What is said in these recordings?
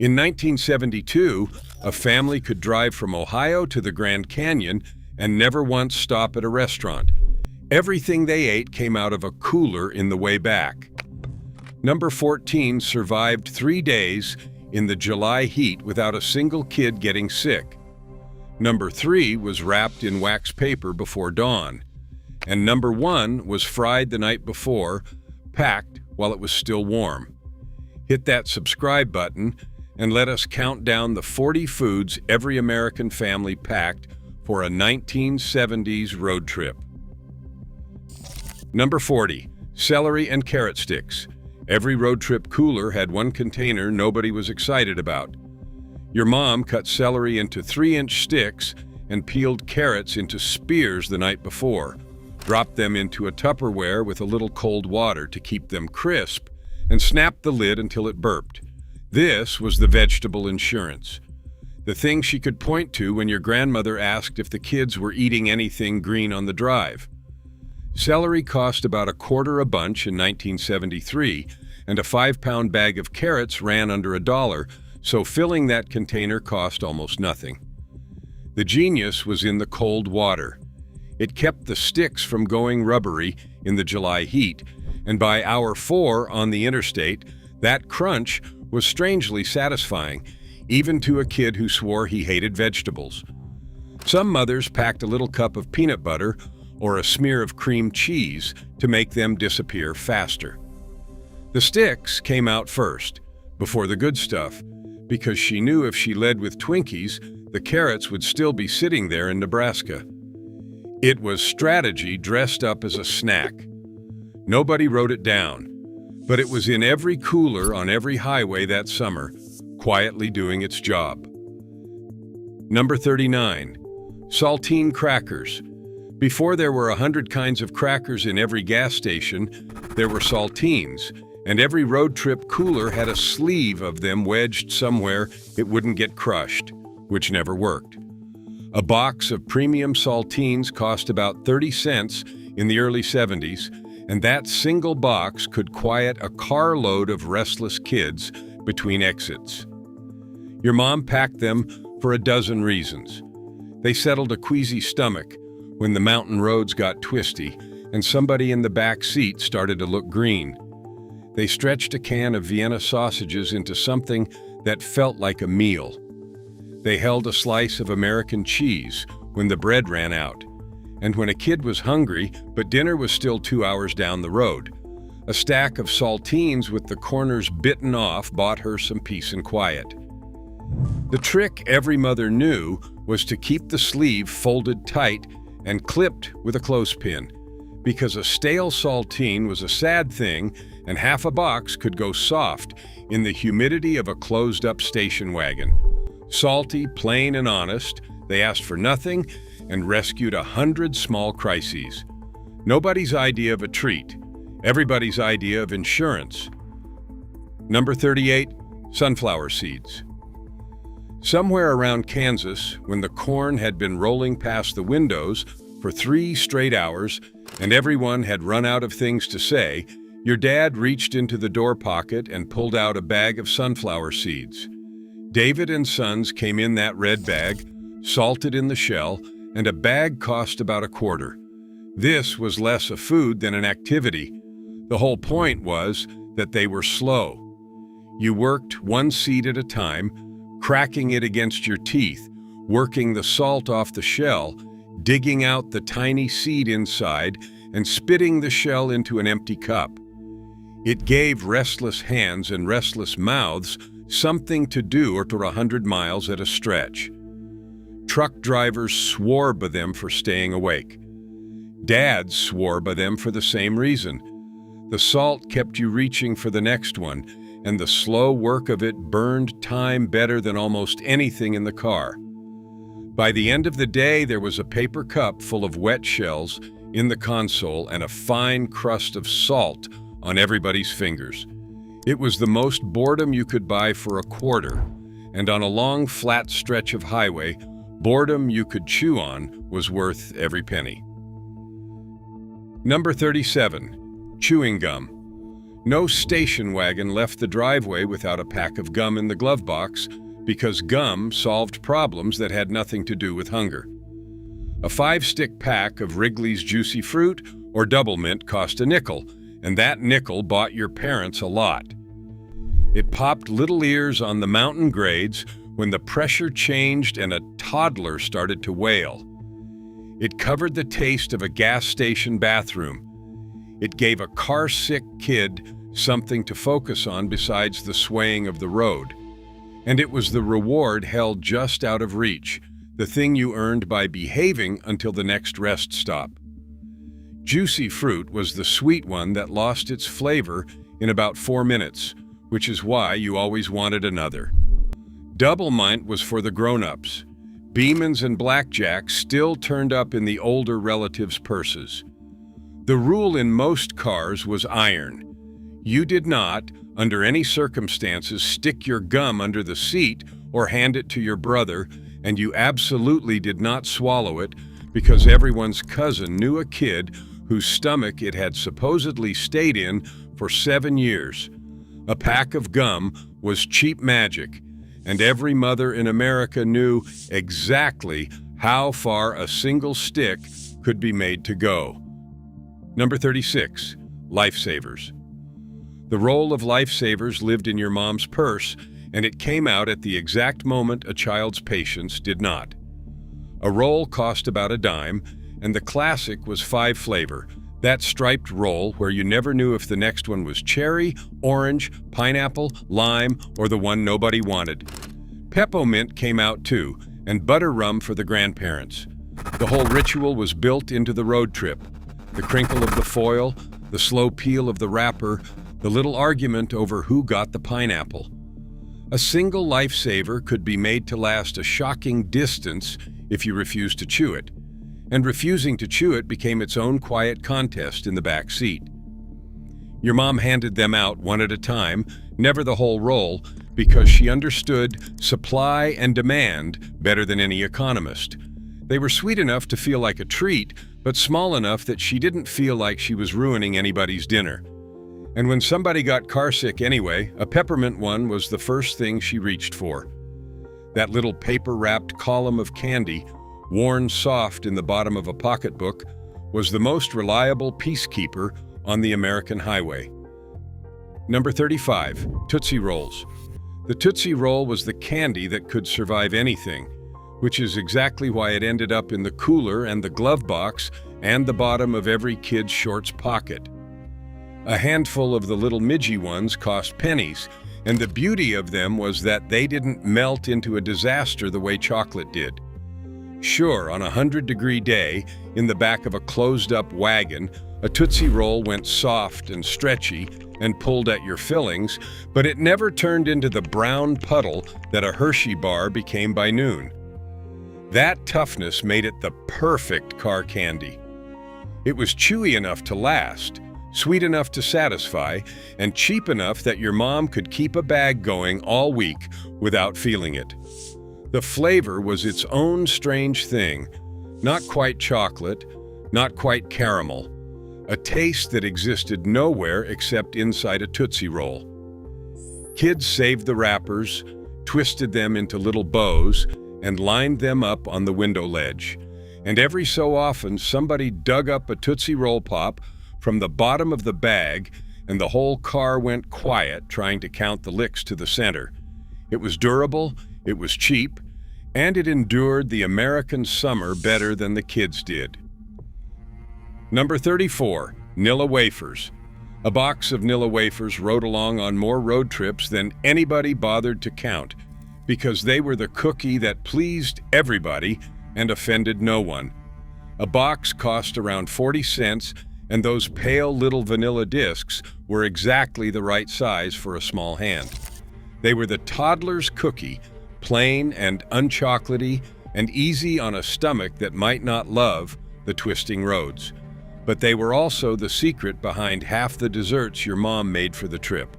In 1972, a family could drive from Ohio to the Grand Canyon and never once stop at a restaurant. Everything they ate came out of a cooler in the way back. Number 14 survived 3 days in the July heat without a single kid getting sick. Number 3 was wrapped in wax paper before dawn. And number 1 was fried the night before, packed while it was still warm. Hit that subscribe button and let us count down the 40 foods every American family packed for a 1970s road trip. Number 40, celery and carrot sticks. Every road trip cooler had one container nobody was excited about. Your mom cut celery into 3-inch sticks and peeled carrots into spears the night before, dropped them into a Tupperware with a little cold water to keep them crisp, and snapped the lid until it burped. This was the vegetable insurance. The thing she could point to when your grandmother asked if the kids were eating anything green on the drive. Celery cost about $1.25 a bunch in 1973, and a 5-pound bag of carrots ran under $1, so filling that container cost almost nothing. The genius was in the cold water. It kept the sticks from going rubbery in the July heat, and by hour 4 on the interstate, that crunch was strangely satisfying, even to a kid who swore he hated vegetables. Some mothers packed a little cup of peanut butter or a smear of cream cheese to make them disappear faster. The sticks came out first, before the good stuff, because she knew if she led with Twinkies, the carrots would still be sitting there in Nebraska. It was strategy dressed up as a snack. Nobody wrote it down, but it was in every cooler on every highway that summer, quietly doing its job. Number 39, saltine crackers. Before there were 100 kinds of crackers in every gas station, there were saltines, and every road trip cooler had a sleeve of them wedged somewhere it wouldn't get crushed, which never worked. A box of premium saltines cost about 30 cents in the early 70s, and that single box could quiet a carload of restless kids between exits. Your mom packed them for a dozen reasons. They settled a queasy stomach when the mountain roads got twisty and somebody in the back seat started to look green. They stretched a can of Vienna sausages into something that felt like a meal. They held a slice of American cheese when the bread ran out. And when a kid was hungry, but dinner was still 2 hours down the road, a stack of saltines with the corners bitten off bought her some peace and quiet. The trick every mother knew was to keep the sleeve folded tight and clipped with a clothespin, because a stale saltine was a sad thing and half a box could go soft in the humidity of a closed-up station wagon. Salty, plain, and honest, they asked for nothing and rescued 100 small crises. Nobody's idea of a treat, everybody's idea of insurance. Number 38, sunflower seeds. Somewhere around Kansas, when the corn had been rolling past the windows for 3 straight hours and everyone had run out of things to say, your dad reached into the door pocket and pulled out a bag of sunflower seeds. David and Sons came in that red bag, salted in the shell, and a bag cost about $0.25. This was less a food than an activity. The whole point was that they were slow. You worked one seed at a time, cracking it against your teeth, working the salt off the shell, digging out the tiny seed inside, and spitting the shell into an empty cup. It gave restless hands and restless mouths something to do or to 100 miles at a stretch. Truck drivers swore by them for staying awake. Dads swore by them for the same reason. The salt kept you reaching for the next one, and the slow work of it burned time better than almost anything in the car. By the end of the day, there was a paper cup full of wet shells in the console and a fine crust of salt on everybody's fingers. It was the most boredom you could buy for $0.25, and on a long, flat stretch of highway, boredom you could chew on was worth every penny. Number 37, chewing gum. No station wagon left the driveway without a pack of gum in the glove box because gum solved problems that had nothing to do with hunger. A 5-stick pack of Wrigley's Juicy Fruit or Double Mint cost a nickel, and that nickel bought your parents a lot. It popped little ears on the mountain grades when the pressure changed and a toddler started to wail. It covered the taste of a gas station bathroom. It gave a car-sick kid something to focus on besides the swaying of the road. And it was the reward held just out of reach, the thing you earned by behaving until the next rest stop. Juicy Fruit was the sweet one that lost its flavor in about 4 minutes, which is why you always wanted another. Double Mint was for the grown-ups. Beemans and blackjacks still turned up in the older relatives' purses. The rule in most cars was iron. You did not, under any circumstances, stick your gum under the seat or hand it to your brother, and you absolutely did not swallow it because everyone's cousin knew a kid whose stomach it had supposedly stayed in for 7 years. A pack of gum was cheap magic, and every mother in America knew exactly how far a single stick could be made to go. Number 36, lifesavers. The roll of lifesavers lived in your mom's purse, and it came out at the exact moment a child's patience did not. A roll cost about a dime, and the classic was 5 flavor, that striped roll where you never knew if the next one was cherry, orange, pineapple, lime, or the one nobody wanted. Peppermint came out too, and butter rum for the grandparents. The whole ritual was built into the road trip. The crinkle of the foil, the slow peel of the wrapper, the little argument over who got the pineapple. A single lifesaver could be made to last a shocking distance if you refused to chew it, and refusing to chew it became its own quiet contest in the back seat. Your mom handed them out one at a time, never the whole roll, because she understood supply and demand better than any economist. They were sweet enough to feel like a treat, but small enough that she didn't feel like she was ruining anybody's dinner. And when somebody got carsick anyway, a peppermint one was the first thing she reached for. That little paper-wrapped column of candy, worn soft in the bottom of a pocketbook, was the most reliable peacekeeper on the American highway. Number 35, Tootsie Rolls. The Tootsie Roll was the candy that could survive anything, which is exactly why it ended up in the cooler and the glove box and the bottom of every kid's shorts pocket. A handful of the little midgy ones cost pennies, and the beauty of them was that they didn't melt into a disaster the way chocolate did. Sure, on a 100-degree day, in the back of a closed-up wagon, a Tootsie Roll went soft and stretchy and pulled at your fillings, but it never turned into the brown puddle that a Hershey bar became by noon. That toughness made it the perfect car candy. It was chewy enough to last, sweet enough to satisfy, and cheap enough that your mom could keep a bag going all week without feeling it. The flavor was its own strange thing, not quite chocolate, not quite caramel, a taste that existed nowhere except inside a Tootsie Roll. Kids saved the wrappers, twisted them into little bows, and lined them up on the window ledge. And every so often, somebody dug up a Tootsie Roll Pop from the bottom of the bag, and the whole car went quiet trying to count the licks to the center. It was durable, it was cheap, and it endured the American summer better than the kids did. Number 34, Nilla Wafers. A box of Nilla Wafers rode along on more road trips than anybody bothered to count, because they were the cookie that pleased everybody and offended no one. A box cost around 40 cents, and those pale little vanilla discs were exactly the right size for a small hand. They were the toddler's cookie, plain and unchocolatey and easy on a stomach that might not love the twisting roads. But they were also the secret behind half the desserts your mom made for the trip.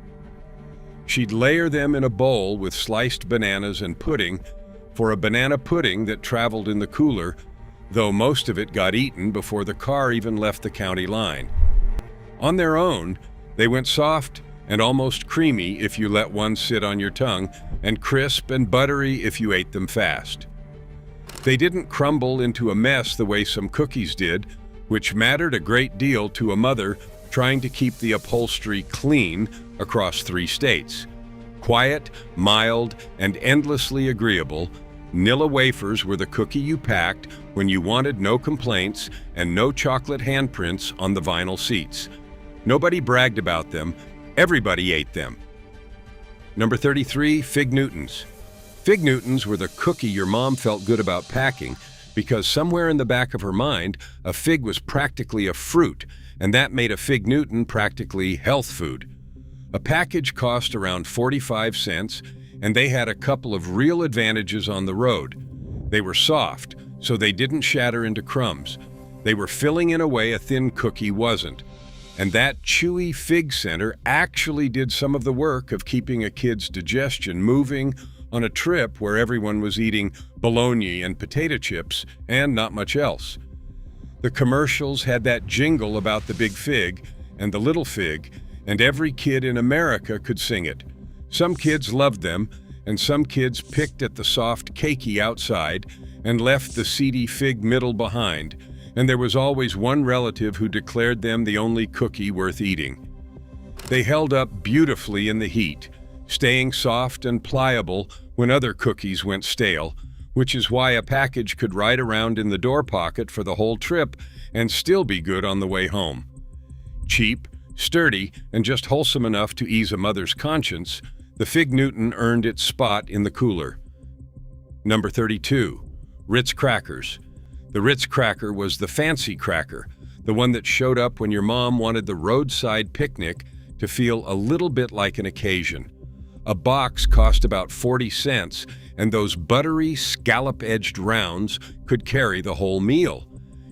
She'd layer them in a bowl with sliced bananas and pudding for a banana pudding that traveled in the cooler, though most of it got eaten before the car even left the county line. On their own, They went soft and almost creamy if you let one sit on your tongue, and crisp and buttery if you ate them fast. They didn't crumble into a mess the way some cookies did, which mattered a great deal to a mother trying to keep the upholstery clean across 3 states. Quiet, mild, and endlessly agreeable, Nilla wafers were the cookie you packed when you wanted no complaints and no chocolate handprints on the vinyl seats. Nobody bragged about them, everybody ate them. Number 33, Fig Newtons. Fig Newtons were the cookie your mom felt good about packing because somewhere in the back of her mind, a fig was practically a fruit, and that made a Fig Newton practically health food. A package cost around 45 cents, and they had a couple of real advantages on the road. They were soft, so they didn't shatter into crumbs. They were filling in a way a thin cookie wasn't. And that chewy fig center actually did some of the work of keeping a kid's digestion moving on a trip where everyone was eating bologna and potato chips and not much else. The commercials had that jingle about the big fig and the little fig, and every kid in America could sing it. Some kids loved them, and some kids picked at the soft cakey outside and left the seedy fig middle behind, and there was always one relative who declared them the only cookie worth eating. They held up beautifully in the heat, staying soft and pliable when other cookies went stale, which is why a package could ride around in the door pocket for the whole trip and still be good on the way home. Cheap, sturdy, and just wholesome enough to ease a mother's conscience, the Fig Newton earned its spot in the cooler. Number 32, Ritz crackers. The Ritz cracker was the fancy cracker, the one that showed up when your mom wanted the roadside picnic to feel a little bit like an occasion. A box cost about 40 cents, and those buttery, scallop-edged rounds could carry the whole meal.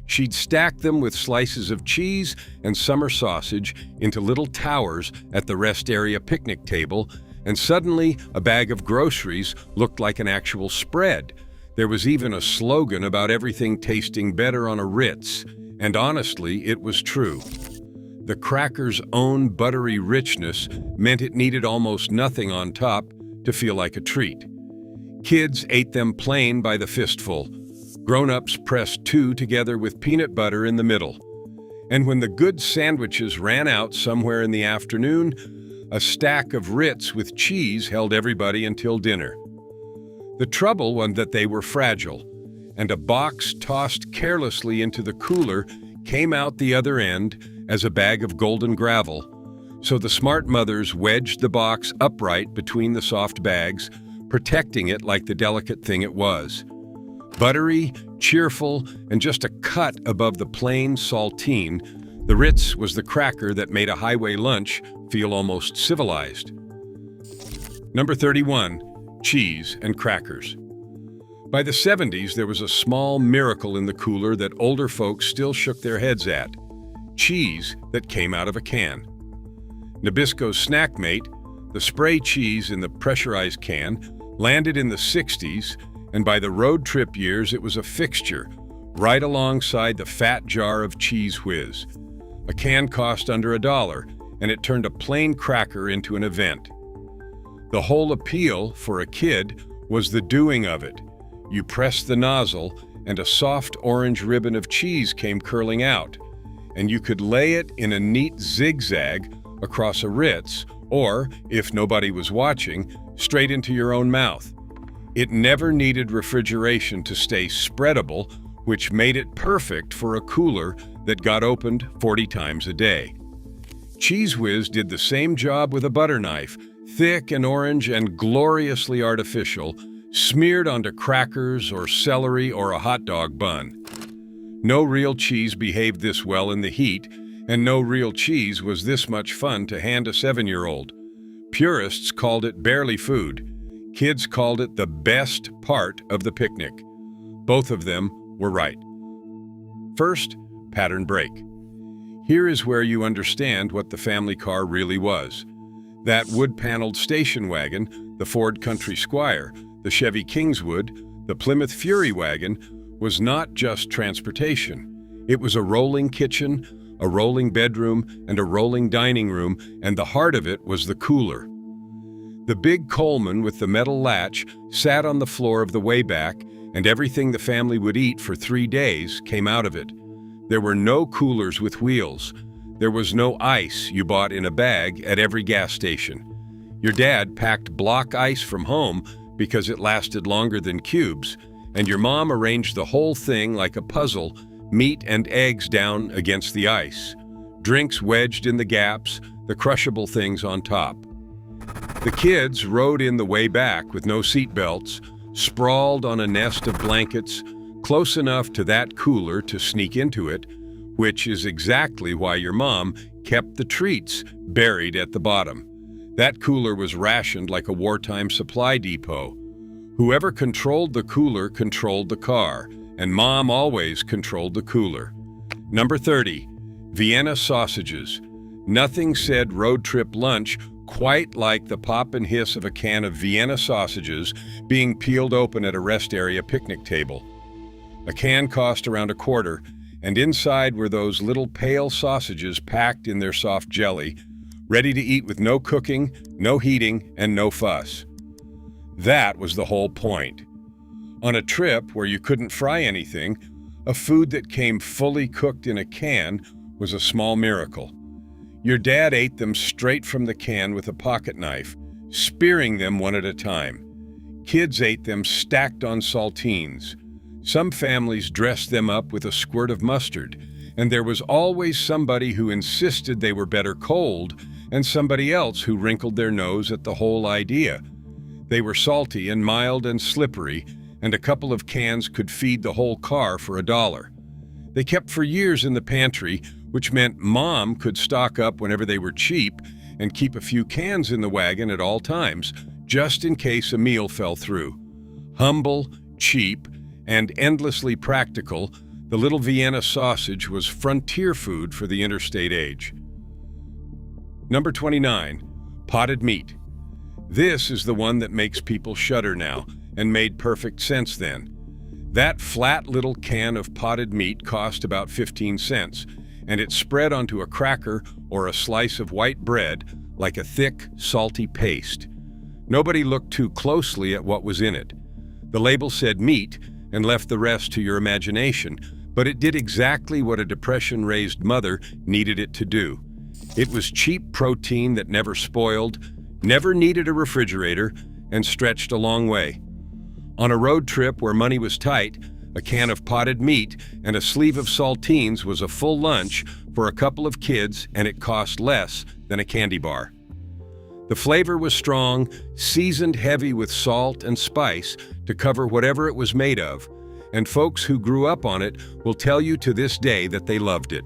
She'd stack them with slices of cheese and summer sausage into little towers at the rest area picnic table, and suddenly a bag of groceries looked like an actual spread. There was even a slogan about everything tasting better on a Ritz, and honestly, it was true. The cracker's own buttery richness meant it needed almost nothing on top to feel like a treat. Kids ate them plain by the fistful. Grown-ups pressed 2 together with peanut butter in the middle. And when the good sandwiches ran out somewhere in the afternoon, a stack of Ritz with cheese held everybody until dinner. The trouble was that they were fragile, and a box tossed carelessly into the cooler came out the other end as a bag of golden gravel. So the smart mothers wedged the box upright between the soft bags, protecting it like the delicate thing it was. Buttery, cheerful, and just a cut above the plain saltine, the Ritz was the cracker that made a highway lunch feel almost civilized. Number 31, cheese and crackers. By the 70s, there was a small miracle in the cooler that older folks still shook their heads at: cheese that came out of a can. Nabisco's snack mate, the spray cheese in the pressurized can, landed in the 60s, and by the road trip years it was a fixture, right alongside the fat jar of Cheese Whiz. A can cost under $1, and it turned a plain cracker into an event. The whole appeal, for a kid, was the doing of it. You pressed the nozzle, and a soft orange ribbon of cheese came curling out, and you could lay it in a neat zigzag across a Ritz, or, if nobody was watching, straight into your own mouth. It never needed refrigeration to stay spreadable, which made it perfect for a cooler that got opened 40 times a day. Cheese Whiz did the same job with a butter knife, thick and orange and gloriously artificial, smeared onto crackers or celery or a hot dog bun. No real cheese behaved this well in the heat, and no real cheese was this much fun to hand a 7-year-old. Purists called it barely food. Kids called it the best part of the picnic. Both of them were right. First, pattern break. Here is where you understand what the family car really was. That wood-paneled station wagon, the Ford Country Squire, the Chevy Kingswood, the Plymouth Fury wagon, was not just transportation. It was a rolling kitchen, a rolling bedroom, and a rolling dining room, and the heart of it was the cooler. The big Coleman with the metal latch sat on the floor of the way back, and everything the family would eat for 3 days came out of it. There were no coolers with wheels. There was no ice you bought in a bag at every gas station. Your dad packed block ice from home because it lasted longer than cubes, and your mom arranged the whole thing like a puzzle, meat and eggs down against the ice, drinks wedged in the gaps, the crushable things on top. The kids rode in the way back with no seat belts, sprawled on a nest of blankets, close enough to that cooler to sneak into it, which is exactly why your mom kept the treats buried at the bottom. That cooler was rationed like a wartime supply depot. Whoever controlled the cooler controlled the car, and Mom always controlled the cooler. Number 30, Vienna sausages. Nothing said road trip lunch quite like the pop and hiss of a can of Vienna sausages being peeled open at a rest area picnic table. A can cost around $0.25, and inside were those little pale sausages packed in their soft jelly, ready to eat with no cooking, no heating, and no fuss. That was the whole point. On a trip where you couldn't fry anything, a food that came fully cooked in a can was a small miracle. Your dad ate them straight from the can with a pocket knife, spearing them one at a time. Kids ate them stacked on saltines. Some families dressed them up with a squirt of mustard, and there was always somebody who insisted they were better cold and somebody else who wrinkled their nose at the whole idea. They were salty and mild and slippery, and a couple of cans could feed the whole car for $1. They kept for years in the pantry, which meant Mom could stock up whenever they were cheap and keep a few cans in the wagon at all times, just in case a meal fell through. Humble, cheap, and endlessly practical, the little Vienna sausage was frontier food for the interstate age. Number 29, potted meat. This is the one that makes people shudder now, and made perfect sense then. That flat little can of potted meat cost about 15 cents, and it spread onto a cracker or a slice of white bread like a thick, salty paste. Nobody looked too closely at what was in it. The label said meat and left the rest to your imagination, but it did exactly what a depression-raised mother needed it to do. It was cheap protein that never spoiled, never needed a refrigerator, and stretched a long way. On a road trip where money was tight, a can of potted meat and a sleeve of saltines was a full lunch for a couple of kids, and it cost less than a candy bar. The flavor was strong, seasoned heavy with salt and spice to cover whatever it was made of, and folks who grew up on it will tell you to this day that they loved it.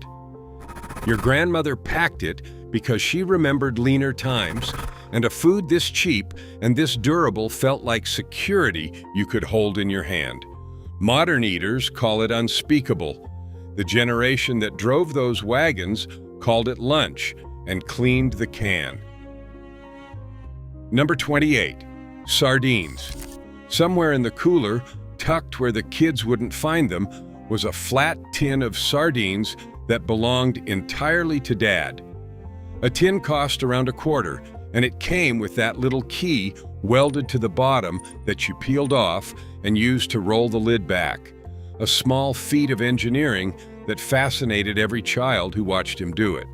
Your grandmother packed it because she remembered leaner times, and a food this cheap and this durable felt like security you could hold in your hand. Modern eaters call it unspeakable. The generation that drove those wagons called it lunch and cleaned the can. Number 28, sardines. Somewhere in the cooler, tucked where the kids wouldn't find them, was a flat tin of sardines that belonged entirely to Dad. A tin cost around $0.25, and it came with that little key welded to the bottom that you peeled off and used to roll the lid back. A small feat of engineering that fascinated every child who watched him do it.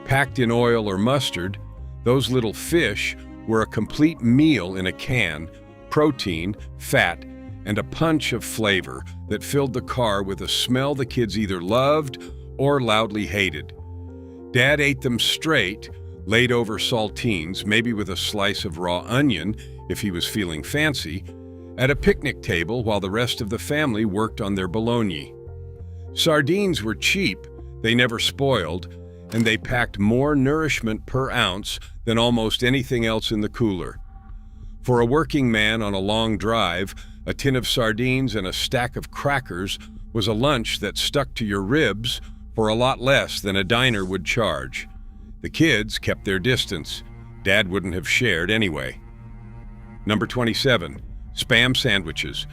Packed in oil or mustard, those little fish were a complete meal in a can, protein, fat, and a punch of flavor that filled the car with a smell the kids either loved or loudly hated. Dad ate them straight, laid over saltines, maybe with a slice of raw onion if he was feeling fancy, at a picnic table while the rest of the family worked on their bologna. Sardines were cheap, they never spoiled, and they packed more nourishment per ounce than almost anything else in the cooler. For a working man on a long drive, a tin of sardines and a stack of crackers was a lunch that stuck to your ribs for a lot less than a diner would charge. The kids kept their distance. Dad wouldn't have shared anyway. Number 27, Spam sandwiches.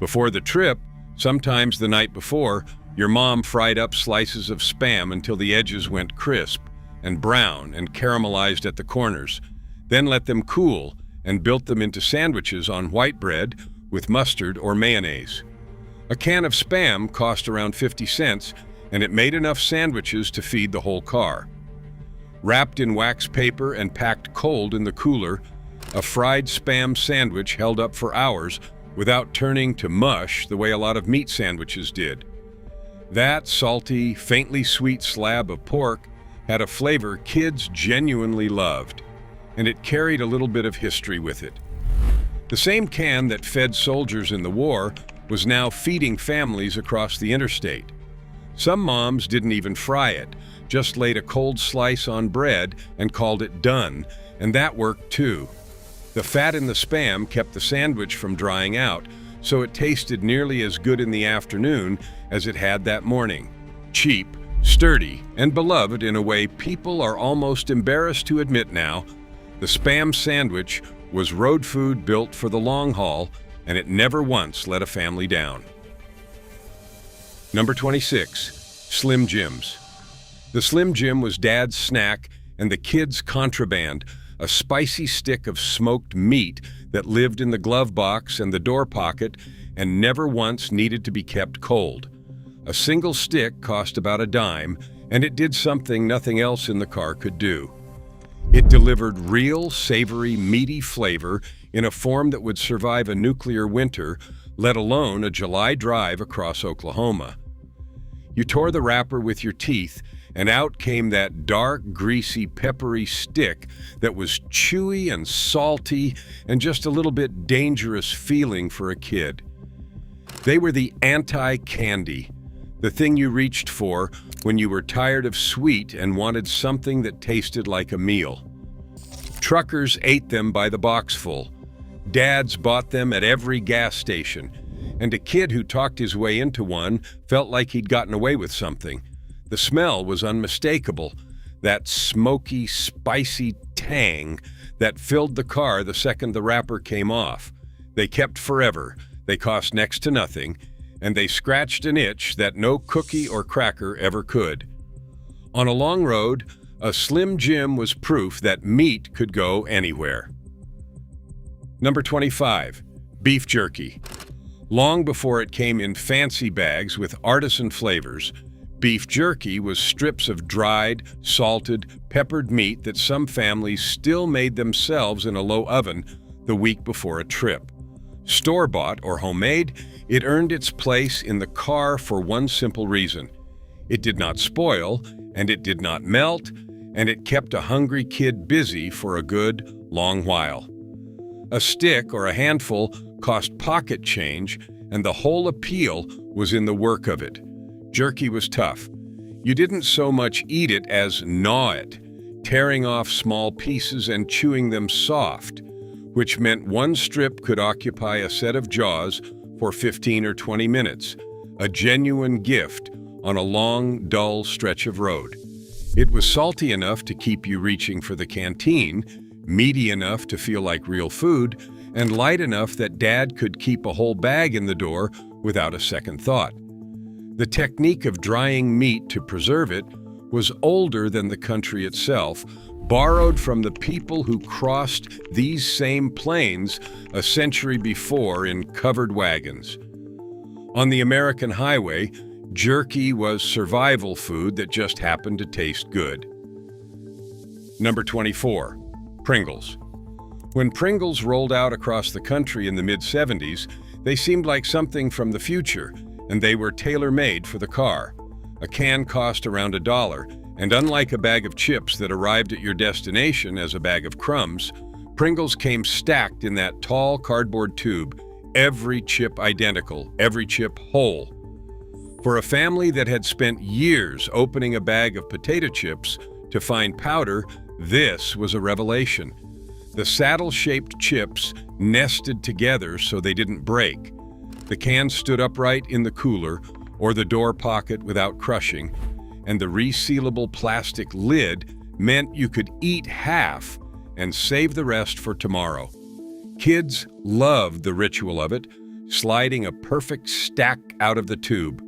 Before the trip, sometimes the night before, Your mom fried up slices of Spam until the edges went crisp and brown and caramelized at the corners, then let them cool and built them into sandwiches on white bread with mustard or mayonnaise. A can of Spam cost around 50 cents, and it made enough sandwiches to feed the whole car. Wrapped in wax paper and packed cold in the cooler, a fried Spam sandwich held up for hours without turning to mush the way a lot of meat sandwiches did. That salty, faintly sweet slab of pork had a flavor kids genuinely loved, and it carried a little bit of history with it. The same can that fed soldiers in the war was now feeding families across the interstate. Some moms didn't even fry it, just laid a cold slice on bread and called it done, and that worked too. The fat in the Spam kept the sandwich from drying out, so it tasted nearly as good in the afternoon as it had that morning. Cheap, sturdy, and beloved in a way people are almost embarrassed to admit now, the Spam sandwich was road food built for the long haul, and it never once let a family down. Number 26, Slim Jims. The Slim Jim was Dad's snack and the kids' contraband, a spicy stick of smoked meat that lived in the glove box and the door pocket and never once needed to be kept cold. A single stick cost about a dime, and it did something nothing else in the car could do. It delivered real, savory, meaty flavor in a form that would survive a nuclear winter, let alone a July drive across Oklahoma. You tore the wrapper with your teeth, and out came that dark, greasy, peppery stick that was chewy and salty and just a little bit dangerous feeling for a kid. They were the anti-candy, the thing you reached for when you were tired of sweet and wanted something that tasted like a meal. Truckers ate them by the boxful. Dads bought them at every gas station, and a kid who talked his way into one felt like he'd gotten away with something. The smell was unmistakable, that smoky, spicy tang that filled the car the second the wrapper came off. They kept forever, they cost next to nothing, and they scratched an itch that no cookie or cracker ever could. On a long road, a Slim Jim was proof that meat could go anywhere. Number 25, beef jerky. Long before it came in fancy bags with artisan flavors, beef jerky was strips of dried, salted, peppered meat that some families still made themselves in a low oven the week before a trip. Store-bought or homemade, it earned its place in the car for one simple reason. It did not spoil, and it did not melt, and it kept a hungry kid busy for a good, long while. A stick or a handful cost pocket change, and the whole appeal was in the work of it. Jerky was tough. You didn't so much eat it as gnaw it, tearing off small pieces and chewing them soft, which meant one strip could occupy a set of jaws for 15 or 20 minutes, a genuine gift on a long, dull stretch of road. It was salty enough to keep you reaching for the canteen, meaty enough to feel like real food, and light enough that Dad could keep a whole bag in the door without a second thought. The technique of drying meat to preserve it was older than the country itself, borrowed from the people who crossed these same plains a century before in covered wagons. On the American highway, jerky was survival food that just happened to taste good. Number 24, Pringles. When Pringles rolled out across the country in the mid-70s, they seemed like something from the future, and they were tailor-made for the car. A can cost around $1, and unlike a bag of chips that arrived at your destination as a bag of crumbs, Pringles came stacked in that tall cardboard tube, every chip identical, every chip whole. For a family that had spent years opening a bag of potato chips to find powder, this was a revelation. The saddle-shaped chips nested together so they didn't break. The can stood upright in the cooler or the door pocket without crushing, and the resealable plastic lid meant you could eat half and save the rest for tomorrow. Kids loved the ritual of it, sliding a perfect stack out of the tube,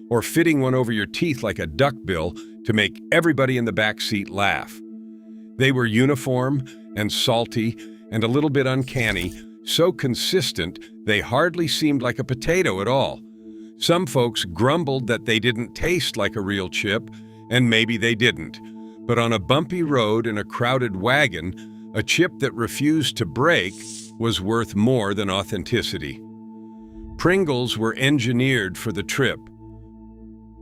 or fitting one over your teeth like a duckbill to make everybody in the back seat laugh. They were uniform and salty and a little bit uncanny, so consistent they hardly seemed like a potato at all. Some folks grumbled that they didn't taste like a real chip, and maybe they didn't. But on a bumpy road in a crowded wagon, a chip that refused to break was worth more than authenticity. Pringles were engineered for the trip.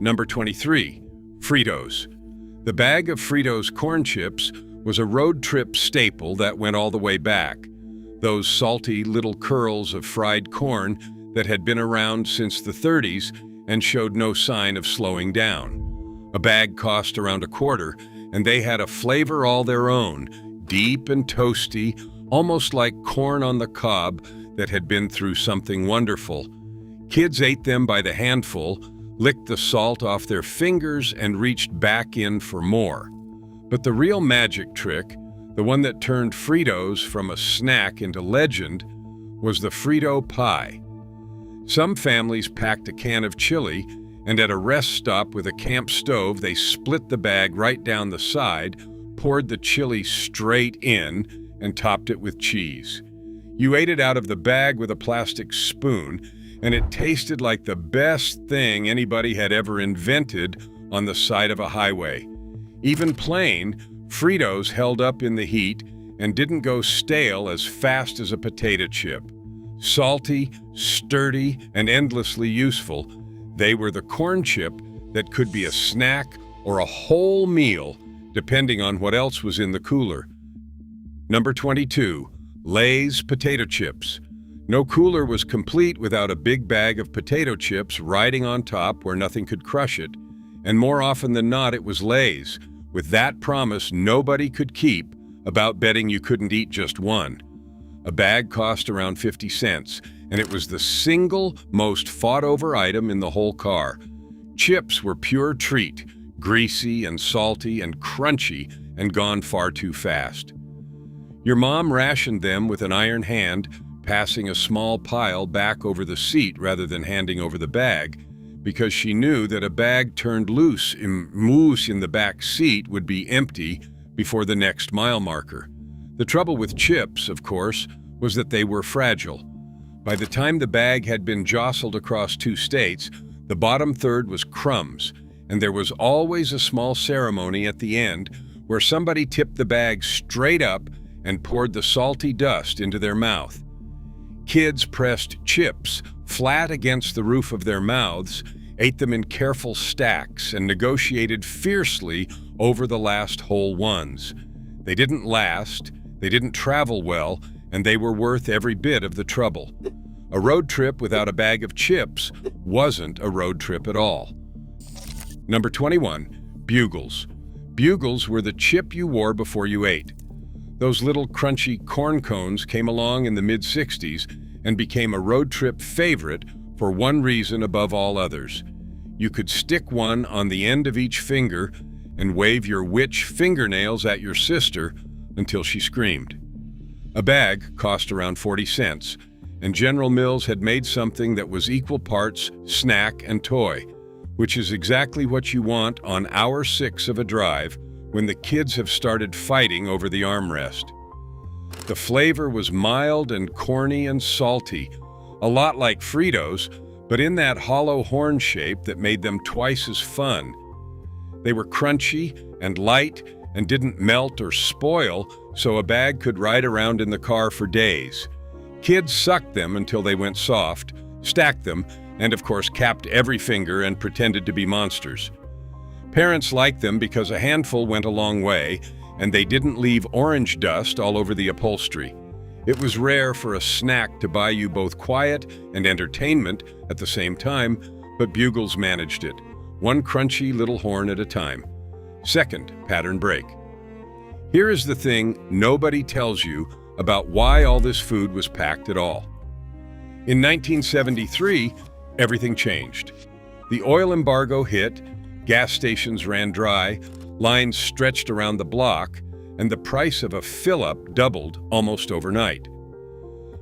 Number 23, Fritos. The bag of Fritos corn chips was a road trip staple that went all the way back. Those salty little curls of fried corn that had been around since the 30s and showed no sign of slowing down. A bag cost around $0.25, and they had a flavor all their own, deep and toasty, almost like corn on the cob that had been through something wonderful. Kids ate them by the handful, licked the salt off their fingers, and reached back in for more. But the real magic trick, the one that turned Fritos from a snack into legend, was the Frito pie. Some families packed a can of chili, and at a rest stop with a camp stove, they split the bag right down the side, poured the chili straight in, and topped it with cheese. You ate it out of the bag with a plastic spoon, and it tasted like the best thing anybody had ever invented on the side of a highway. Even plain, Fritos held up in the heat and didn't go stale as fast as a potato chip. Salty, sturdy, and endlessly useful, they were the corn chip that could be a snack or a whole meal, depending on what else was in the cooler. Number 22, Lay's potato chips. No cooler was complete without a big bag of potato chips riding on top where nothing could crush it, and more often than not it was Lay's, with that promise nobody could keep about betting you couldn't eat just one. A bag cost around 50 cents, and it was the single most fought-over item in the whole car. Chips were pure treat, greasy and salty and crunchy, and gone far too fast. Your mom rationed them with an iron hand, passing a small pile back over the seat rather than handing over the bag, because she knew that a bag turned loose in the back seat would be empty before the next mile marker. The trouble with chips, of course, was that they were fragile. By the time the bag had been jostled across 2 states, the bottom third was crumbs, and there was always a small ceremony at the end where somebody tipped the bag straight up and poured the salty dust into their mouth. Kids pressed chips flat against the roof of their mouths, ate them in careful stacks, and negotiated fiercely over the last whole ones. They didn't last, they didn't travel well, and they were worth every bit of the trouble. A road trip without a bag of chips wasn't a road trip at all. Number 21, Bugles. Bugles were the chip you wore before you ate. Those little crunchy corn cones came along in the mid-60s and became a road trip favorite for one reason above all others. You could stick one on the end of each finger and wave your witch fingernails at your sister until she screamed. A bag cost around 40 cents, and General Mills had made something that was equal parts snack and toy, which is exactly what you want on hour 6 of a drive when the kids have started fighting over the armrest. The flavor was mild and corny and salty, a lot like Fritos, but in that hollow horn shape that made them twice as fun. They were crunchy and light and didn't melt or spoil, so a bag could ride around in the car for days. Kids sucked them until they went soft, stacked them, and of course capped every finger and pretended to be monsters. Parents liked them because a handful went a long way, and they didn't leave orange dust all over the upholstery. It was rare for a snack to buy you both quiet and entertainment at the same time, but Bugles managed it, one crunchy little horn at a time. Second, pattern break. Here is the thing nobody tells you about why all this food was packed at all. In 1973, everything changed. The oil embargo hit, gas stations ran dry, lines stretched around the block, and the price of a fill-up doubled almost overnight.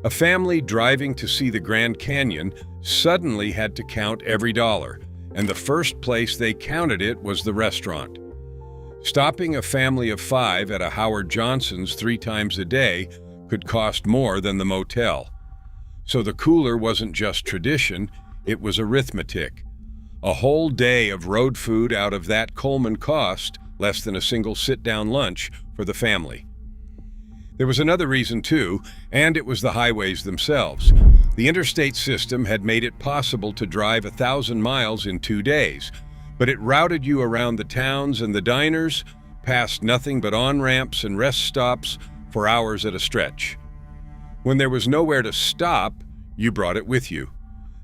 A family driving to see the Grand Canyon suddenly had to count every dollar, and the first place they counted it was the restaurant. Stopping a family of 5 at a Howard Johnson's 3 times a day could cost more than the motel. So the cooler wasn't just tradition, it was arithmetic. A whole day of road food out of that Coleman cost less than a single sit-down lunch for the family. There was another reason too, and it was the highways themselves. The interstate system had made it possible to drive 1,000 miles in 2 days, but it routed you around the towns and the diners, past nothing but on-ramps and rest stops for hours at a stretch. When there was nowhere to stop, you brought it with you.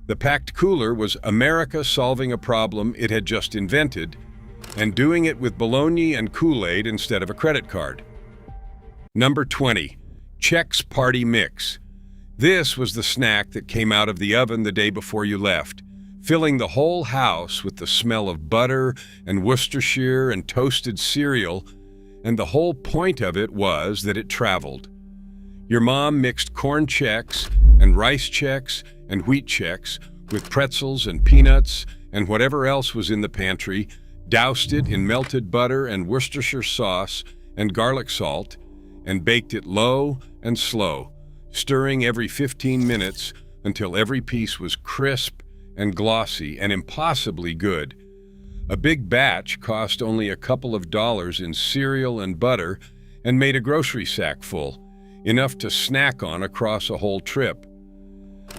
The packed cooler was America solving a problem it had just invented, and doing it with bologna and Kool-Aid instead of a credit card. Number 20, Chex Party Mix. This was the snack that came out of the oven the day before you left, filling the whole house with the smell of butter and Worcestershire and toasted cereal, and the whole point of it was that it traveled. Your mom mixed corn Chex and rice Chex and wheat Chex with pretzels and peanuts and whatever else was in the pantry, doused it in melted butter and Worcestershire sauce and garlic salt, and baked it low and slow, stirring every 15 minutes until every piece was crisp and glossy and impossibly good. A big batch cost only a couple of dollars in cereal and butter and made a grocery sack full, enough to snack on across a whole trip.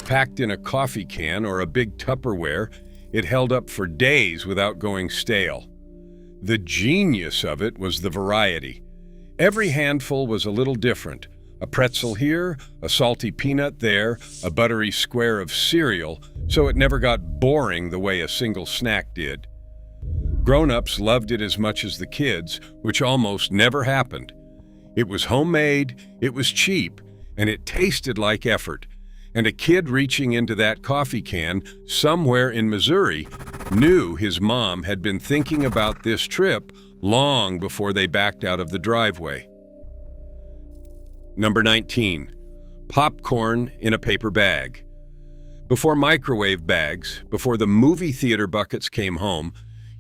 Packed in a coffee can or a big Tupperware, it held up for days without going stale. The genius of it was the variety. Every handful was a little different. A pretzel here, a salty peanut there, a buttery square of cereal, so it never got boring the way a single snack did. Grown-ups loved it as much as the kids, which almost never happened. It was homemade, it was cheap, and it tasted like effort. And a kid reaching into that coffee can somewhere in Missouri knew his mom had been thinking about this trip long before they backed out of the driveway. Number 19, popcorn in a paper bag. Before microwave bags, before the movie theater buckets came home,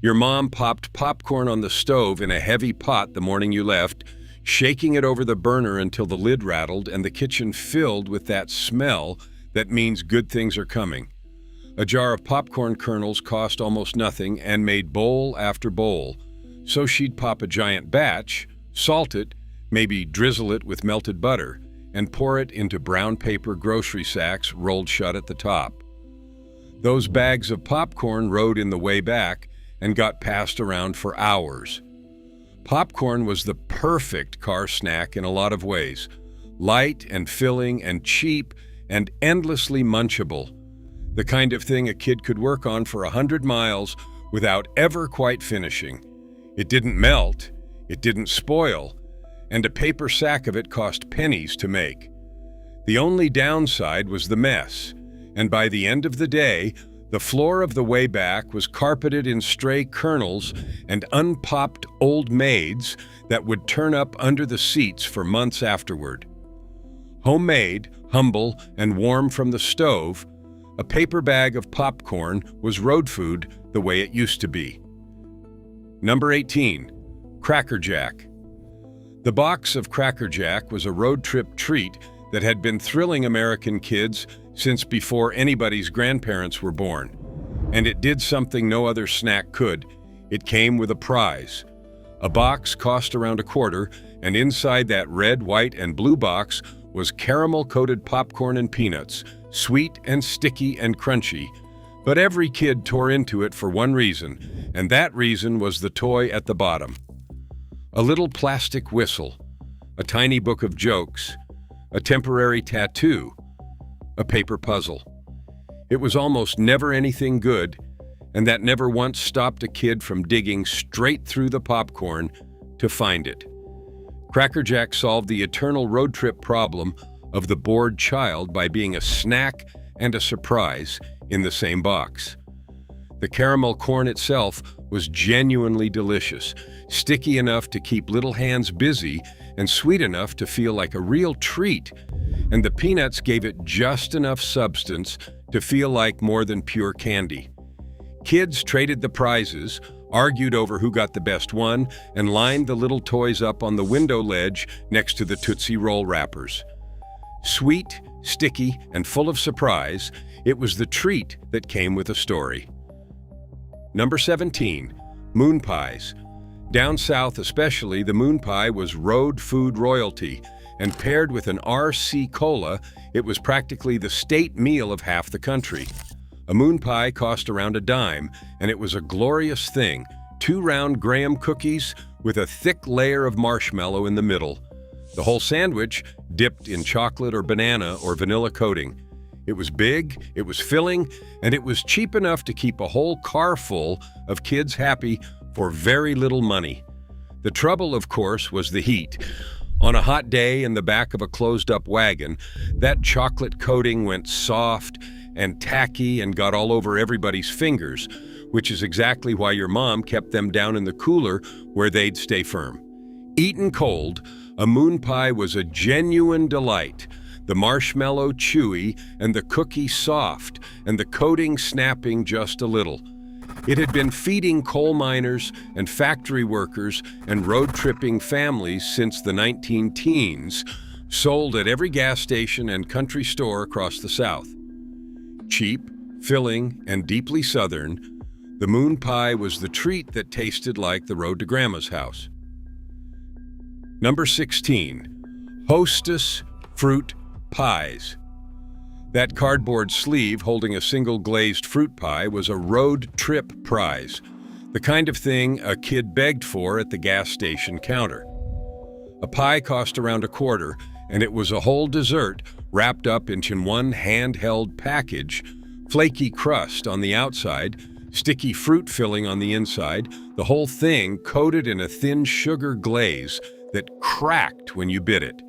your mom popped popcorn on the stove in a heavy pot the morning you left, shaking it over the burner until the lid rattled and the kitchen filled with that smell that means good things are coming. A jar of popcorn kernels cost almost nothing and made bowl after bowl, so she'd pop a giant batch, salt it, maybe drizzle it with melted butter, and pour it into brown paper grocery sacks rolled shut at the top. Those bags of popcorn rode in the way back and got passed around for hours. Popcorn was the perfect car snack in a lot of ways, light and filling and cheap and endlessly munchable, the kind of thing a kid could work on for 100 miles without ever quite finishing. It didn't melt, it didn't spoil, and a paper sack of it cost pennies to make. The only downside was the mess, and by the end of the day, the floor of the way back was carpeted in stray kernels and unpopped old maids that would turn up under the seats for months afterward. Homemade, humble, and warm from the stove, a paper bag of popcorn was road food the way it used to be. Number 18, Cracker Jack. The box of Cracker Jack was a road trip treat that had been thrilling American kids since before anybody's grandparents were born. And it did something no other snack could. It came with a prize. A box cost around $0.25, and inside that red, white, and blue box was caramel-coated popcorn and peanuts, sweet and sticky and crunchy. But every kid tore into it for one reason, and that reason was the toy at the bottom. A little plastic whistle, a tiny book of jokes, a temporary tattoo, a paper puzzle. It was almost never anything good, and that never once stopped a kid from digging straight through the popcorn to find it. Cracker Jack solved the eternal road trip problem of the bored child by being a snack and a surprise in the same box. The caramel corn itself was genuinely delicious, sticky enough to keep little hands busy and sweet enough to feel like a real treat, and the peanuts gave it just enough substance to feel like more than pure candy. Kids traded the prizes, argued over who got the best one, and lined the little toys up on the window ledge next to the Tootsie Roll wrappers. Sweet, sticky, and full of surprise, it was the treat that came with a story. Number 17. Moon pies. Down south especially, the moon pie was road food royalty, and paired with an RC Cola, it was practically the state meal of half the country. A moon pie cost around a dime, and it was a glorious thing. 2 round graham cookies with a thick layer of marshmallow in the middle. The whole sandwich dipped in chocolate or banana or vanilla coating. It was big, it was filling, and it was cheap enough to keep a whole car full of kids happy for very little money. The trouble, of course, was the heat. On a hot day in the back of a closed-up wagon, that chocolate coating went soft and tacky and got all over everybody's fingers, which is exactly why your mom kept them down in the cooler where they'd stay firm. Eaten cold, a moon pie was a genuine delight. The marshmallow chewy and the cookie soft and the coating snapping just a little. It had been feeding coal miners and factory workers and road-tripping families since the 19-teens, sold at every gas station and country store across the South. Cheap, filling, and deeply Southern, the moon pie was the treat that tasted like the road to Grandma's house. Number 16. Hostess fruit pies. That cardboard sleeve holding a single glazed fruit pie was a road trip prize, the kind of thing a kid begged for at the gas station counter. A pie cost around $0.25, and it was a whole dessert wrapped up into one handheld package, flaky crust on the outside, sticky fruit filling on the inside, the whole thing coated in a thin sugar glaze that cracked when you bit it.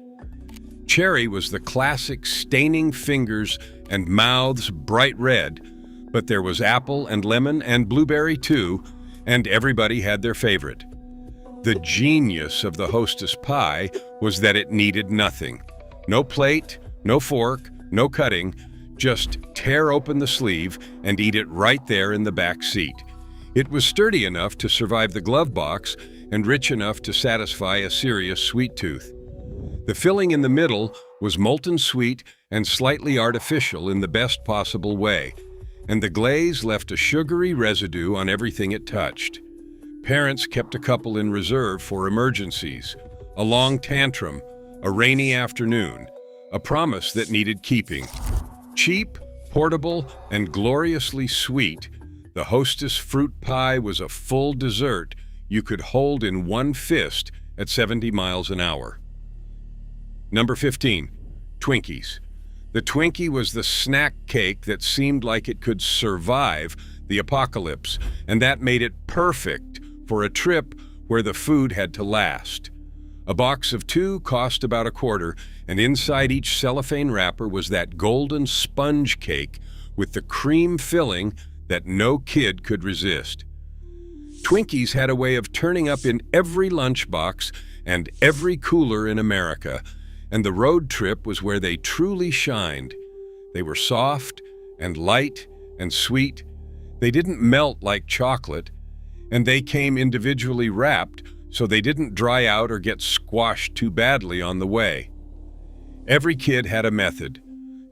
Cherry was the classic staining fingers and mouths bright red, but there was apple and lemon and blueberry too, and everybody had their favorite. The genius of the Hostess pie was that it needed nothing. No plate, no fork, no cutting, just tear open the sleeve and eat it right there in the back seat. It was sturdy enough to survive the glove box and rich enough to satisfy a serious sweet tooth. The filling in the middle was molten sweet and slightly artificial in the best possible way, and the glaze left a sugary residue on everything it touched. Parents kept a couple in reserve for emergencies, a long tantrum, a rainy afternoon, a promise that needed keeping. Cheap, portable, and gloriously sweet, the Hostess fruit pie was a full dessert you could hold in one fist at 70 miles an hour. Number 15. Twinkies. The Twinkie was the snack cake that seemed like it could survive the apocalypse, and that made it perfect for a trip where the food had to last. A box of 2 cost about $0.25, and inside each cellophane wrapper was that golden sponge cake with the cream filling that no kid could resist. Twinkies had a way of turning up in every lunchbox and every cooler in America, and the road trip was where they truly shined. They were soft and light and sweet. They didn't melt like chocolate, and they came individually wrapped so they didn't dry out or get squashed too badly on the way. Every kid had a method.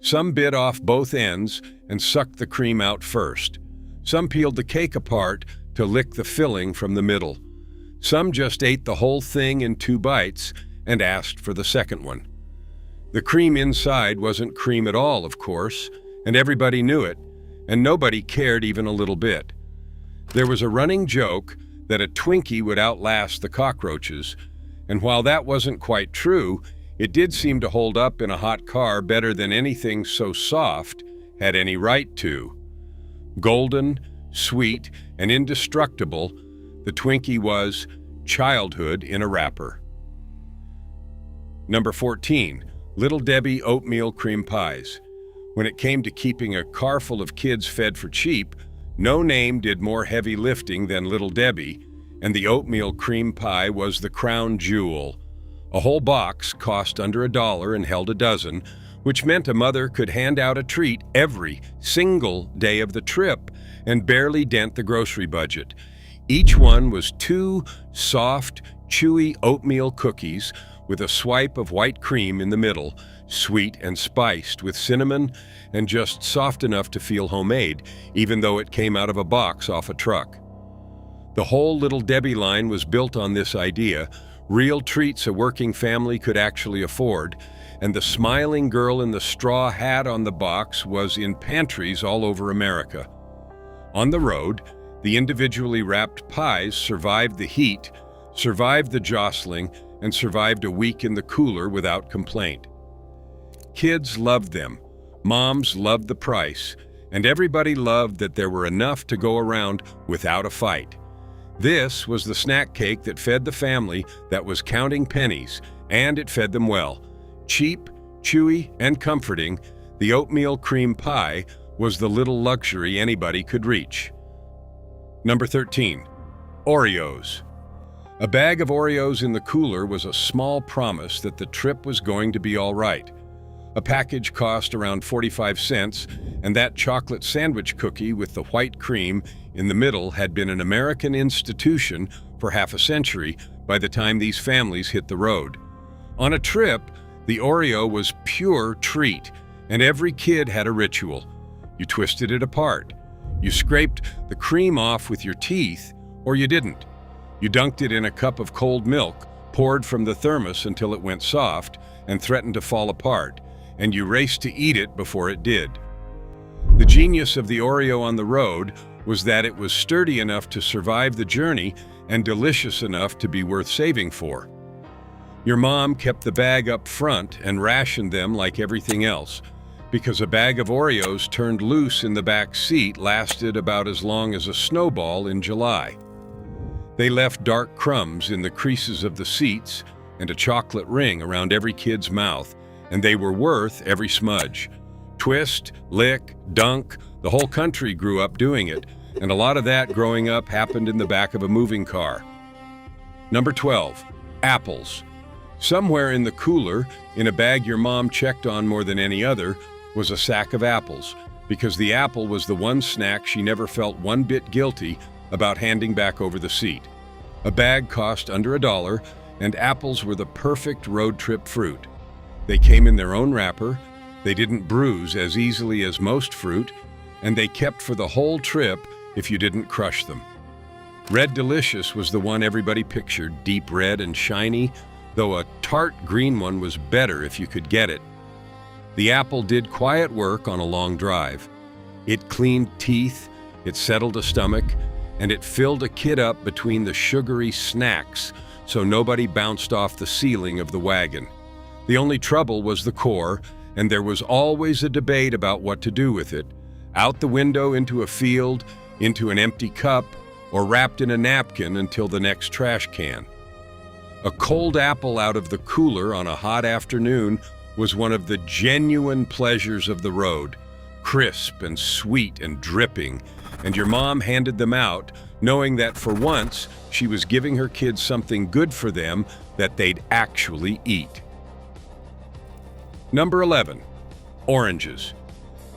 Some bit off both ends and sucked the cream out first. Some peeled the cake apart to lick the filling from the middle. Some just ate the whole thing in 2 bites and asked for the second one. The cream inside wasn't cream at all, of course, and everybody knew it, and nobody cared even a little bit. There was a running joke that a Twinkie would outlast the cockroaches, and while that wasn't quite true, it did seem to hold up in a hot car better than anything so soft had any right to. Golden, sweet, and indestructible, the Twinkie was childhood in a wrapper. Number 14. Little Debbie oatmeal cream pies. When it came to keeping a car full of kids fed for cheap, no name did more heavy lifting than Little Debbie, and the oatmeal cream pie was the crown jewel. A whole box cost under $1 and held a dozen, which meant a mother could hand out a treat every single day of the trip, and barely dent the grocery budget. Each one was 2 soft, chewy oatmeal cookies with a swipe of white cream in the middle, sweet and spiced with cinnamon and just soft enough to feel homemade, even though it came out of a box off a truck. The whole Little Debbie line was built on this idea, real treats a working family could actually afford, and the smiling girl in the straw hat on the box was in pantries all over America. On the road, the individually wrapped pies survived the heat, survived the jostling, and survived a week in the cooler without complaint. Kids loved them, moms loved the price, and everybody loved that there were enough to go around without a fight. This was the snack cake that fed the family that was counting pennies, and it fed them well. Cheap, chewy, and comforting, the oatmeal cream pie was the little luxury anybody could reach. Number 13. Oreos. A bag of Oreos in the cooler was a small promise that the trip was going to be all right. A package cost around 45 cents, and that chocolate sandwich cookie with the white cream in the middle had been an American institution for half a century by the time these families hit the road. On a trip, the Oreo was pure treat, and every kid had a ritual. You twisted it apart. You scraped the cream off with your teeth, or you didn't. You dunked it in a cup of cold milk, poured from the thermos until it went soft and threatened to fall apart, and you raced to eat it before it did. The genius of the Oreo on the road was that it was sturdy enough to survive the journey and delicious enough to be worth saving for. Your mom kept the bag up front and rationed them like everything else, because a bag of Oreos turned loose in the back seat lasted about as long as a snowball in July. They left dark crumbs in the creases of the seats and a chocolate ring around every kid's mouth, and they were worth every smudge. Twist, lick, dunk, the whole country grew up doing it, and a lot of that growing up happened in the back of a moving car. Number 12. Apples. Somewhere in the cooler, in a bag your mom checked on more than any other, was a sack of apples, because the apple was the one snack she never felt one bit guilty about handing back over the seat. A bag cost under $1, and apples were the perfect road trip fruit. They came in their own wrapper, they didn't bruise as easily as most fruit, and they kept for the whole trip if you didn't crush them. Red Delicious was the one everybody pictured, deep red and shiny, though a tart green one was better if you could get it. The apple did quiet work on a long drive. It cleaned teeth, it settled a stomach, and it filled a kid up between the sugary snacks so nobody bounced off the ceiling of the wagon. The only trouble was the core, and there was always a debate about what to do with it. Out the window into a field, into an empty cup, or wrapped in a napkin until the next trash can. A cold apple out of the cooler on a hot afternoon was one of the genuine pleasures of the road, crisp and sweet and dripping, and your mom handed them out, knowing that for once she was giving her kids something good for them that they'd actually eat. Number 11. Oranges.